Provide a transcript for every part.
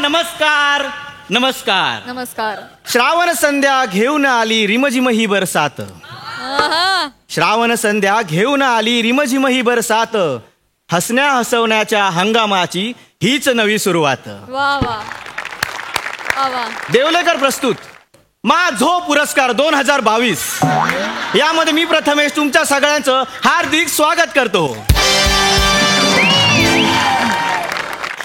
नमस्कार नमस्कार नमस्कार. श्रावण संध्या घेऊन आली रिमझिम ही बरसात. श्रावण संध्या घेऊन आली रिमझिम ही बरसात. हसण्या हसवण्याच्या हंगामाची हीच नवी सुरुवात. वा वा वा वा. देवलेकर प्रस्तुत मा झो पुरस्कार 2022. यामध्ये मी प्रथमेश तुमच्या सगळ्यांचं हार्दिक स्वागत करतो.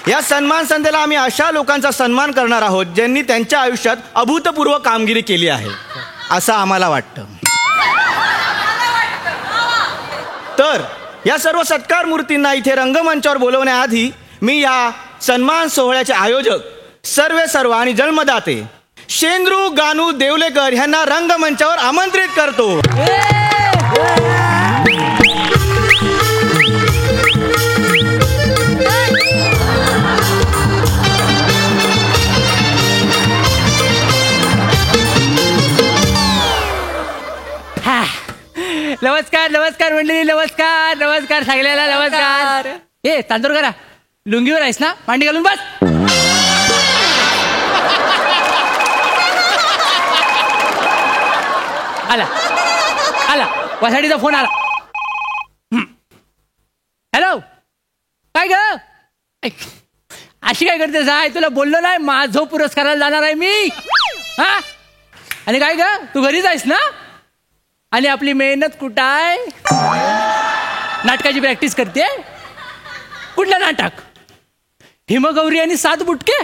या सन्मान संध्येला आम्ही अशा लोकांचा सन्मान करणार आहोत ज्यांनी त्यांच्या आयुष्यात अभूतपूर्व कामगिरी केली आहे असं आम्हाला वाटतं. तर या सर्व सत्कार मूर्तींना इथे रंगमंचावर बोलवण्याआधी मी या सन्मान सोहळ्याचे आयोजक सर्व आणि जन्मदाते शेंद्रू गानू देवलेकर यांना रंगमंचावर आमंत्रित करतो. नमस्कार नमस्कार मंडळी. नमस्कार नमस्कार सगळ्याला नमस्कार. ए तांदूर करा. लुंगीवर आहेस ना? मांडी घालून बस. आला आला वासाडीचा फोन आला. हॅलो काय ग अशी काय करतेस? आहे तुला बोललो नाही माझो पुरस्काराला जाणार आहे मी. हा आणि काय ग तू घरीच आहेस ना? आणि आपली मेहनत कुठं आहे? नाटकाची प्रॅक्टिस करते. कुठलं नाटक? हिमगौरी आणि 7 बुटके.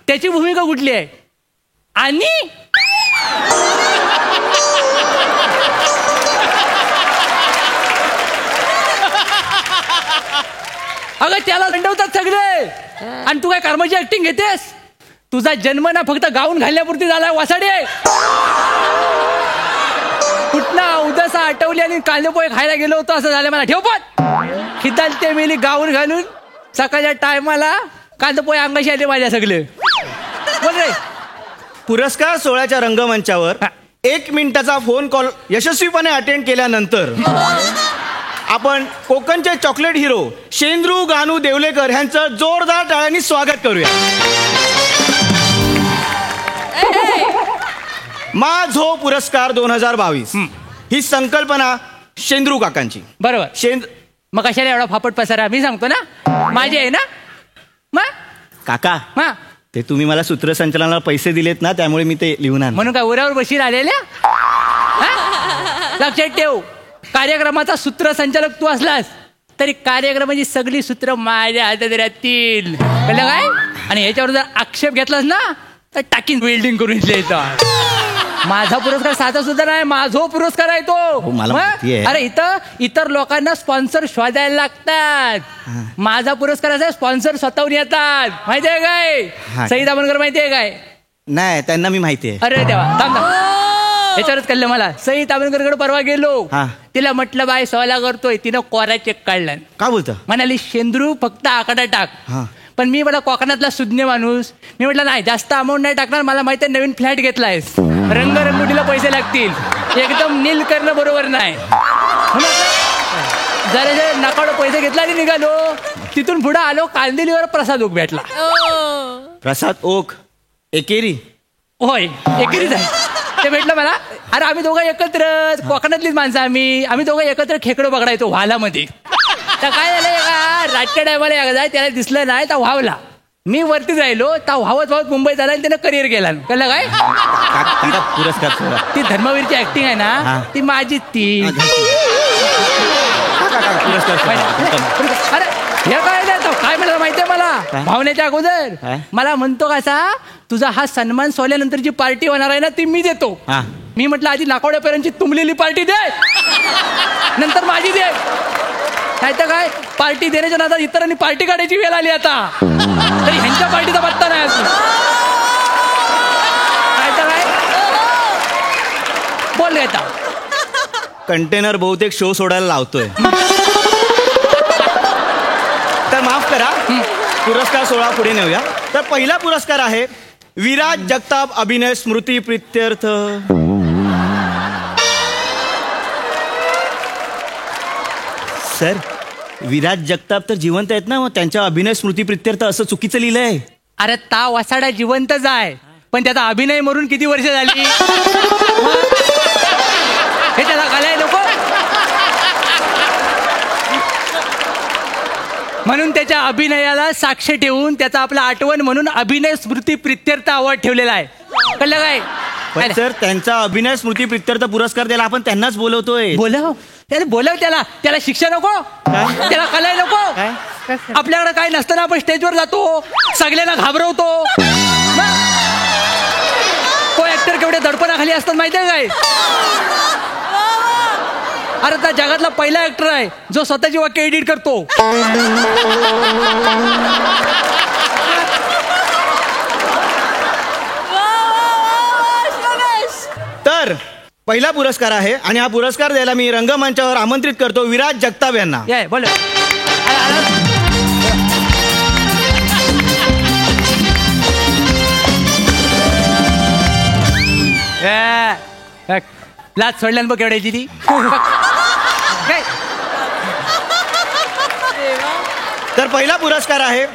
त्याची भूमिका कुठली आहे? आणि अगं त्याला दंडवतात सगळे आणि तू काय कर्माची ऍक्टिंग घेतेस? तुझा जन्म ना फक्त गाऊन घालण्यापुरती झालाय वासाडे. कुठला उदासा आठवली आणि कांदे पोहे खायला गेलो होतो असं झालं मला. ठेव पण खिदाल ते मेली गाऊन घालून सकाळच्या टायमाला कांदे पोहे अंगाशी आले माझ्या सगळे. बोल रे. पुरस्कार सोहळ्याच्या रंगमंचावर 1 मिनिटाचा फोन कॉल यशस्वीपणे अटेंड केल्यानंतर आपण कोकणचे चॉकलेट हिरो शेंद्रू गानू देवलेकर यांचं जोरदार टाळ्यांनी स्वागत करूया. मा झो पुरस्कार 2022 ही संकल्पना शेंद्रू काकांची. बरोबर. मग कशाला एवढा फापट पसारा? मी सांगतो ना माझे आहे ना. मग काका ते तुम्ही मला सूत्रसंचालनाला पैसे दिलेत ना त्यामुळे मी ते लिहून आणलं. म्हणून काय उरावर बशील आलेल्या? लक्षात ठेव कार्यक्रमाचा सूत्रसंचालक तू असलास तरी कार्यक्रमाची सगळी सूत्र माझ्या हातात राहतील. कळलं काय? आणि ह्याच्यावर जर आक्षेप घेतलास ना तर टाकीन वेल्डिंग करून येतं. माझा पुरस्कार साधा सुद्धा नाही. माझो पुरस्कार आहे तो. अरे इथं इतर लोकांना स्पॉन्सर शोधायला लागतात. माझा पुरस्कार असा स्पॉन्सर स्वतःहून येतात. माहितीये काय? सई दामनकर माहितीये काय? नाही त्यांना मी माहितीये. अरे देवा थांब याच्यावरच कळलं मला. सई दामनकरकडे परवा गेलो. तिला म्हटलं बाय सोला करतोय. तिनं कोरा चेक काढला. का बोलतो? म्हणाली शेंद्रू फक्त आकडा टाक. पण मी मला कोकणातला सुज्ञ माणूस. मी म्हटलं नाही जास्त अमाऊंट नाही टाकणार. मला माहिती आहे नवीन फ्लॅट घेतलायस. रंगरंगोटीला पैसे लागतील. एकदम नील करणं बरोबर नाही. जरा नकाडो पैसे घेतला आणि निघालो. तिथून पुढे आलो कांदिलीवर प्रसाद ओक भेटला. प्रसाद ओक एकेरी? होय एकेरीच आहे. ते भेटलं मला. अरे आम्ही दोघं एकत्र कोकणातलीच माणसं. आम्ही दोघं एकत्र खेकडो पकडायचो व्हालामध्ये. तर काय झालं एका राजच्या टायमाला एकदा त्याला दिसलं नाही तर व्हावला. मी वरतीच राहिलो. तर व्हावत मुंबईत आला आणि त्यानं करिअर केला. कळलं काय? पुरस्कार ती धर्मवीरची ऍक्टिंग आहे ना ती माझीच ती. अरे हे काय नाही काय म्हणलं माहितीये मला? भावनेच्या अगोदर मला म्हणतो कसा तुझा हा सन्मान सोहल्यानंतरची पार्टी होणार आहे ना ती मी देतो. मी म्हटलं आधी नाकावड्यापर्यंतची तुंबलेली पार्टी दे नंतर माझी दे. नाही तर काय पार्टी देण्याच्या नादात इतरांनी पार्टी काढायची वेळ आली आता. तरी ह्यांच्या पार्टीचा पत्ता नाही अजून. काय तर काय बोल घेता. कंटेनर बहुतेक शो सोडायला लावतोय. तर माफ करा पुरस्कार सोहळा पुढे नेऊया. तर पहिला पुरस्कार आहे विराज जगताप अभिनय स्मृती प्रित्यर्थ. सर विराज जगताप तर जिवंत आहेत ना. मग त्यांच्या अभिनय स्मृती प्रित्यर्थ असं चुकीचं लिहिलंय. अरे ता वसाडा जिवंतच आहे, पण त्याचा अभिनय मरून किती वर्ष झाली हे त्याला कळाय नको. म्हणून त्याच्या अभिनयाला साक्ष ठेवून त्याचा आपला आठवण म्हणून अभिनय स्मृती प्रित्यर्थ अवॉर्ड ठेवलेला आहे. कळलं काय? पण सर त्यांचा अभिनय स्मृती प्रित्यर्थ पुरस्कार द्यायला आपण त्यांनाच बोलवतोय. बोलव त्याला शिक्षा नको, त्याला कळाय नको. आपल्याकडे काय नसताना आपण स्टेजवर जातो, सगळ्यांना घाबरवतो. को ऍक्टर केवढे दडपणाखाली असतात माहितीये काय? अरे त्या जगातला पहिला ऍक्टर आहे जो स्वतःची वाक्य एडिट करतो. तर पहिला पुरस्कार आहे आणि हा पुरस्कार द्यायला मी रंगमंचावर आमंत्रित करतो विराज जगताप यांना. बोल. लाच सोडल्यान बघ केवढ्याची ती. तर पहिला पुरस्कार आहे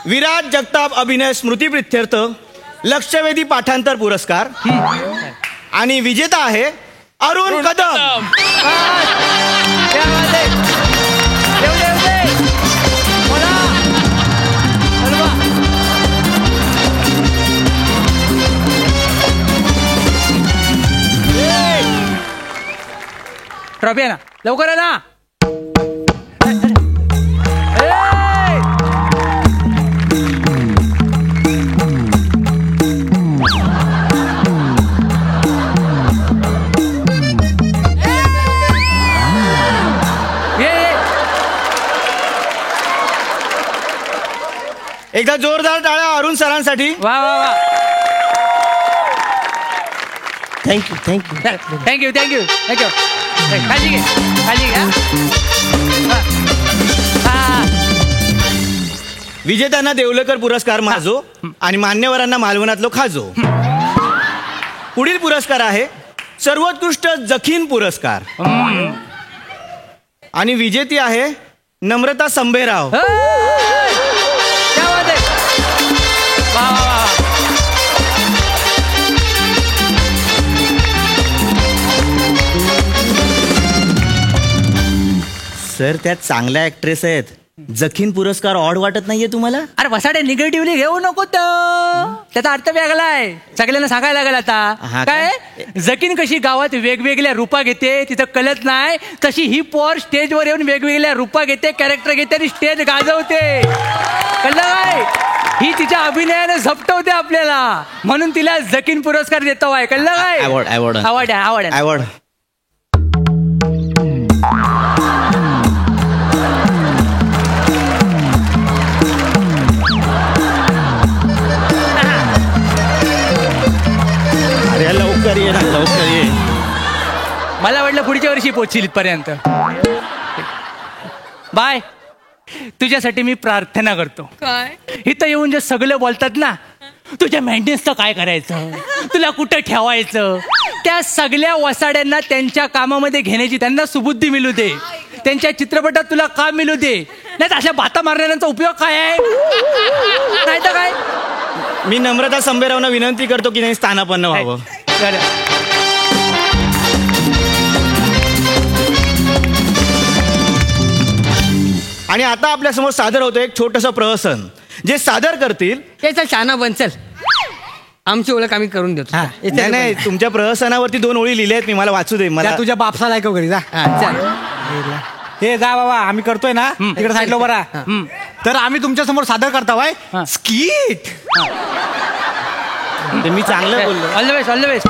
विराज जगताप अभिनय स्मृती प्रित्यर्थ लक्षवेधी पाठांतर पुरस्कार आणि विजेता आहे अरुण कदम. ट्रॉफी आहे ना, लवकर आहे ना. एकदा जोरदार टाळ्या अरुण सरांसाठी. वा वा वा. Thank you thank you. Thank you thank you thank you. खाली घे, खाली घ्या. विजेत्यांना देवलेकर पुरस्कार माझो आणि मान्यवरांना मालवणातलो खाजो. पुढील पुरस्कार आहे सर्वोत्कृष्ट जखीन पुरस्कार आणि विजेती आहे नम्रता संभेराव. सर त्यात चांगल्या ऍक्ट्रेस आहेत. जखीन पुरस्कार ऑड वाटत नाहीये तुम्हाला? अरे वसाडे निगेटिव्हली घेऊ नको. त्याचा अर्थ वेगळा आहे, सगळ्यांना सांगायला लागेल आता. काय जखीन कशी गावात वेगवेगळ्या रूपा घेते तिथं कळत नाही, तशी ही पोर स्टेजवर येऊन वेगवेगळ्या रूपा घेते, कॅरेक्टर घेते आणि स्टेज गाजवते. कळलं काय? ही तिच्या अभिनयाने झपटवते आपल्याला, म्हणून तिला जखीन पुरस्कार देतो आहे. कळलं काय? आवड. लवकर ये ना, लवकर ये. मला वाटलं पुढच्या वर्षी पोहोचशील इथपर्यंत. बाय. तुझ्यासाठी मी प्रार्थना करतो. काय? इथं येऊन जे सगळं बोलतात ना, तुझ्या मेंटेनन्सचं काय करायचं, तुला कुठं ठेवायचं, त्या सगळ्या वसाड्यांना त्यांच्या कामामध्ये घेण्याची त्यांना सुबुद्धी मिळू दे. त्यांच्या चित्रपटात तुला काम मिळू दे. नाही तर अशा बाता मारणाऱ्यांचा उपयोग काय आहे? नाही तर काय. मी नम्रता संभेरावना विनंती करतो की नाही स्थानापन्न व्हावं. आणि आता आपल्या समोर सादर होतं एक छोटंसं प्रहसन जे सादर करतील. चल शाना बन, चल आमची ओळख आम्ही करून देतो. नाही तुमच्या प्रहसनावरती 2 ओळी लिहिल्या आहेत मी, मला वाचू दे. मला तुझ्या बापसाला ऐकव घरी जा. चल हे जा बाबा, आम्ही करतोय ना तिकडे साईडला बरा. तर आम्ही तुमच्या समोर सादर करताय स्किट. मी चांगलं बोललो. All the best, all the best.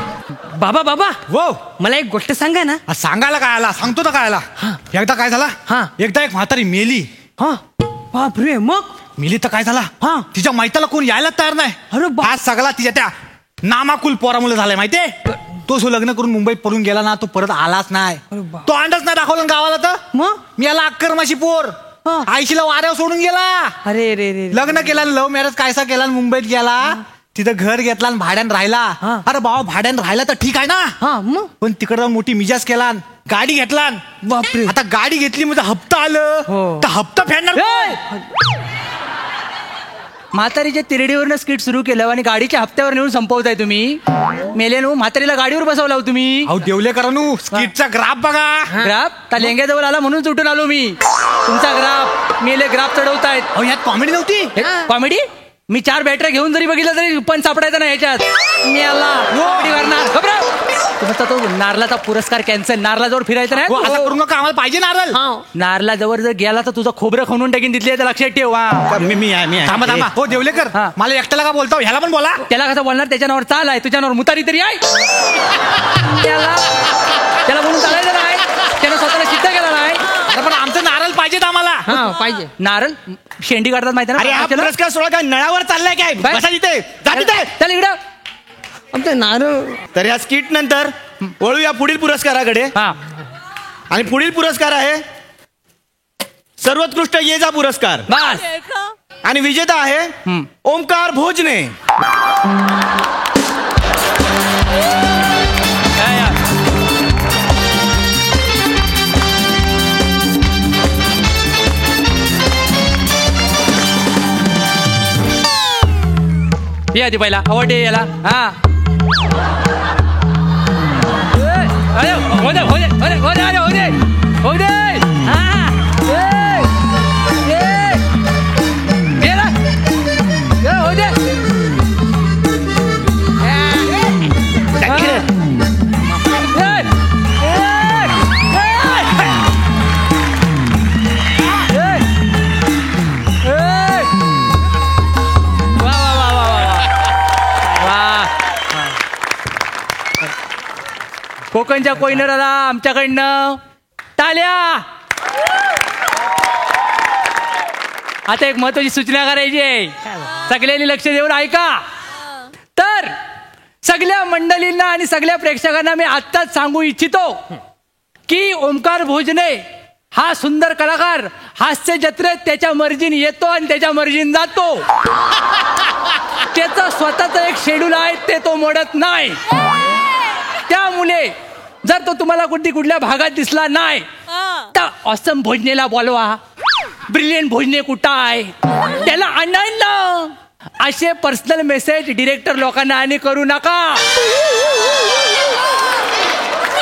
बाबा वो मला एक गोष्ट सांगा ना. सांगायला काय आला, सांगतो ना काय आला. एकदा काय झाला, एकदा एक म्हातारी मेली. बापरे. मग मेली तर काय झाला, तिच्या माहिताला कोण यायला तयार नाही. अरे हा सगळा तिच्या त्या नामाकुल पोरामुळे झालाय माहितीये. तो लग्न करून मुंबईत पळून गेला ना, तो परत आलाच नाही. तो अंडच नाही दाखवला गावाला. तर मग मी याला अक्करमाशी पोर आईशीला वाऱ्यावर सोडून गेला. अरे रे. लग्न केला, लव्ह मॅरेज कायसा केला, मुंबईत गेला, तिथं घर घेतला आणि भाड्यानं राहिला. अरे बाबा भाड्यानं राहिला तर ठीक आहे ना, मग पण तिकडे जाऊन मोठी मिजाज केला, गाडी घेतला. बापरे. आता गाडी घेतली म्हणजे हप्ता आलं तर हप्ता फेडणार. म्हातारीच्या तिरडीवरनं स्किट सुरू केलं आणि गाडीच्या हप्त्यावर नेऊन संपवताय तुम्ही. मेले नो म्हातारीला गाडीवर बसवला हो तुम्ही. अहो देवलेकरांनो, स्किटचा ग्राफ बघा. ग्राफ त्या लेंग्याजवळ आला म्हणून सुटून आलो मी. तुमचा ग्राफ मेले ग्राफ चढवतायत. अहो यात कॉमेडी नव्हती. कॉमेडी मी 4 बॅटऱ्या घेऊन जरी बघितलं तरी पण सापडायचं नाही ह्याच्यात. मी आला comedy करणार. घबराव. तुमचा तो नारलाचा पुरस्कार कॅन्सल. नारलाजवळ फिरायचं हो, असं नाही. करू नका, आम्हाला पाहिजे नारळ. नारला जवळ जर गेला तर तुझं खोबरं खणून टाकीन तिथले, तर लक्षात ठेव. हा. मी आहे थांबा थांबा. हो देवलेकर, हा. मला एकट्याला का बोलता, ह्याला पण बोला. त्याला कसं बोलणार? त्याच्या नावावर चाल आहे, तुझ्या नावावर मुतारी तरी आहे. त्याला बोलून चालायचं नाही. त्यानं स्वतःला सिद्ध केला नाही. अरे पण आमचं नारळ पाहिजेत आम्हाला. हा पाहिजे. नारळ शेंडी काढतात माहिती अरे हा ना? पुरस्कार सोहळा काय नळावर चाललाय काय? काय? बसा तिथे, जा तिथे. चल इकडं. आमचं नारळ. तर या स्किट नंतर वळूया पुढील पुरस्काराकडे. हा. आणि पुढील पुरस्कार आहे सर्वोत्कृष्ट ये जा पुरस्कार. बस. आणि विजेता आहे ओमकार भोजने. ये आधी पहिला आवडते याला. हा. अरे हो दे हो दे हो दे हो दे अरे हो दे हो दे. हा. गेला हो दे. कोकणच्या कोयनराला आमच्याकडनं टाळ्या. आता एक महत्वाची सूचना करायची आहे. सगळ्यांनी लक्ष देऊन ऐका. तर सगळ्या मंडळींना आणि सगळ्या प्रेक्षकांना मी आत्ताच सांगू इच्छितो की ओमकार भोजने हा सुंदर कलाकार हास्य जत्रेत त्याच्या मर्जीने येतो आणि त्याच्या मर्जीने जातो. त्याचं स्वतःचं एक शेड्यूल आहे, ते तो मोडत नाही. त्यामुळे जर तो तुम्हाला कुठल्या भागात दिसला नाही तर ऑसम भोजनेला बोलवा. ब्रिलियंट भोजने कुठं आहे त्याला आणायला. असे पर्सनल मेसेज डिरेक्टर लोकांना आणि करू नका.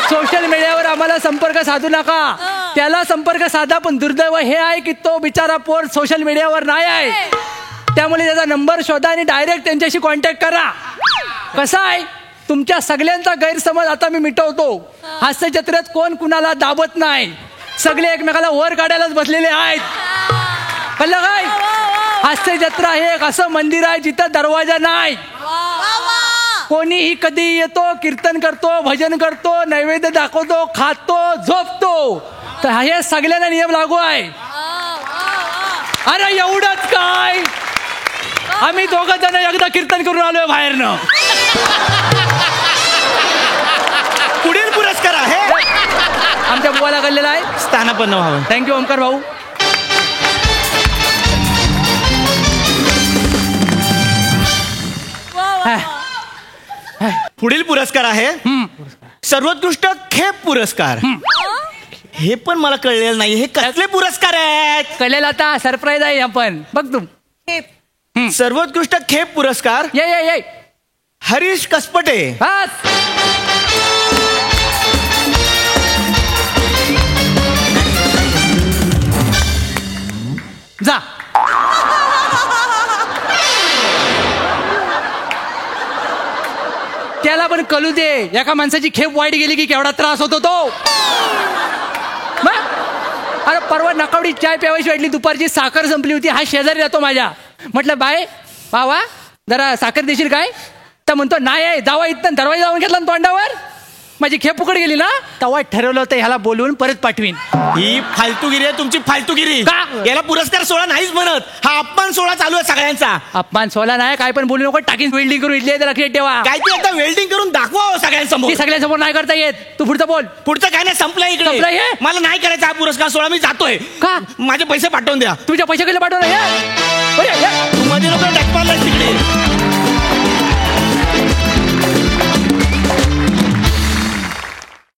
सोशल मीडियावर आम्हाला संपर्क साधू नका. त्याला संपर्क साधा, पण दुर्दैव हे आहे की तो बिचारा पोर सोशल मीडियावर नाही आहे. त्यामुळे त्याचा नंबर शोधा आणि डायरेक्ट त्यांच्याशी कॉन्टॅक्ट करा. कसं आहे, तुमच्या सगळ्यांचा गैरसमज आता मी मिटवतो. हास्य जत्रेत कोण कुणाला दाबत नाही. सगळे एकमेकाला वर काढायलाच बसलेले आहेत. कळलं काय? हास्य जत्रा हे एक असं मंदिर आहे जिथं दरवाजा नाही. कोणीही कधी येतो, कीर्तन करतो, भजन करतो, नैवेद्य दाखवतो, खातो, झोपतो. तर हे सगळ्यांना नियम लागू आहे. अरे एवढंच काय, आम्ही 2 जण एकदा कीर्तन करून आलोय बाहेरनं. पुढील पुरस्कार आहे आमच्या बुवाला कळलेला आहे. स्थानापन्न व्हावं. थँक्यू ओमकार भाऊ. पुढील पुरस्कार आहे सर्वोत्कृष्ट खेप पुरस्कार. हे पण मला कळलेलं नाही, हे कसले पुरस्कार आहेत? कळेल आता, सरप्राईज आहे आपण. बघ तू. सर्वोत्कृष्ट खेप पुरस्कार ये ये ये. हरीश कसपटे. बस. जा. त्याला पण कळू दे, एका माणसाची खेप वाईट गेली की केवढा त्रास होतो तो. अरे परवा नकावडी चाय प्यावायची वाटली, दुपारची साखर संपली होती. हा शेजारी राहतो माझ्या. म्हटलं बाय बाबा जरा साखर देशील काय? तर म्हणतो नाही आहे, जावा इथं. दरवाजा जाऊन घेतला ना तोंडावर. माझी खेप फुकट गेली ना, तेव्हा ठरवलं होतं ह्याला बोलवून परत पाठवीन. ही फालतूगिरी आहे तुमची, फालतूगिरी. का? याला पुरस्कार सोहळा नाहीच म्हणत. हा अपमान सोहळा चालू आहे सगळ्यांचा. अपमान सोला नाही, काय पण बोलू नको. टाकीन वेल्डिंग करून इथले लक्षात ठेवा. काय ते आता वेल्डिंग करून दाखवा सगळ्यांसमोर. ती सगळ्यांसमोर नाही करता येत. तू पुढचं बोल. पुढचं काय नाही, संपलं संपलं इकडे. हे? मला नाही करायचा हा पुरस्कार सोहळा, मी जातोय. का? माझे पैसे पाठवून द्या. तुझ्या पैसे कधी पाठवलं हे? तू मध्ये नको टॅक्स मारलास तिकडे.